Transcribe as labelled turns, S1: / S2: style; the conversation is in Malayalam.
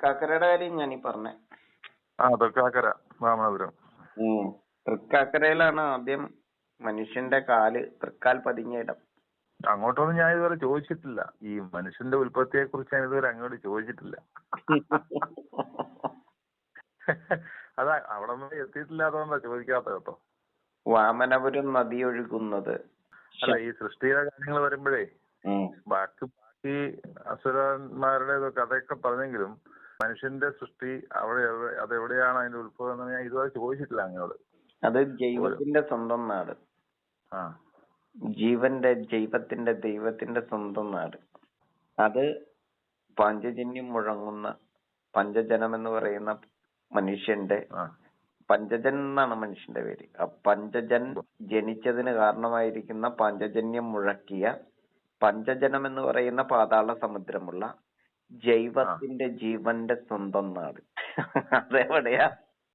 S1: തൃക്കാക്കരയുടെ കാര്യം ഞാനീ പറഞ്ഞേ.
S2: തൃക്കാക്കര വാമനപുരം.
S1: തൃക്കാക്കരയിലാണ് ആദ്യം മനുഷ്യന്റെ കാല് തൃക്കാൽ പതിഞ്ഞ ഇടം.
S2: അങ്ങോട്ടൊന്നും ഞാൻ ഇതുവരെ ചോദിച്ചിട്ടില്ല. ഈ മനുഷ്യന്റെ ഉൽപ്പത്തിയെ കുറിച്ച് ഞാൻ ഇതുവരെ അങ്ങോട്ട് ചോദിച്ചിട്ടില്ല. അതാ അവിടെ ഒന്നും എത്തിയിട്ടില്ലാത്തതുകൊണ്ടാ ചോദിക്കാത്ത കേട്ടോ.
S1: വാമനപുരം നദി ഒഴുകുന്നത്.
S2: അല്ല, ഈ സൃഷ്ടിയുടെ കാര്യങ്ങൾ വരുമ്പോഴേ ബാക്കി അസുരന്മാരുടെ കഥയൊക്കെ പറഞ്ഞെങ്കിലും മനുഷ്യന്റെ സൃഷ്ടി അവിടെ അതെവിടെയാണ് അതിന്റെ ഉത്ഭവം എന്ന് ഞാൻ ഇതുവരെ ചോദിച്ചിട്ടില്ല അങ്ങോട്.
S1: അത് ജൈവത്തിന്റെ സ്വന്തം നാട്. ദൈവത്തിന്റെ സ്വന്തം നാട്. അത് പാഞ്ചജന്യം മുഴങ്ങുന്ന പഞ്ചജനം എന്ന് പറയുന്ന മനുഷ്യന്റെ പഞ്ചജൻ എന്നാണ് മനുഷ്യന്റെ പേര്. ആ പഞ്ചജൻ ജനിച്ചതിന് കാരണമായിരിക്കുന്ന പാഞ്ചജന്യം മുഴക്കിയ പഞ്ചജനം എന്ന് പറയുന്ന പാതാള സമുദ്രമുള്ള ജീവന്റെ സ്വന്തം നാട്. അതെവിടെയാ?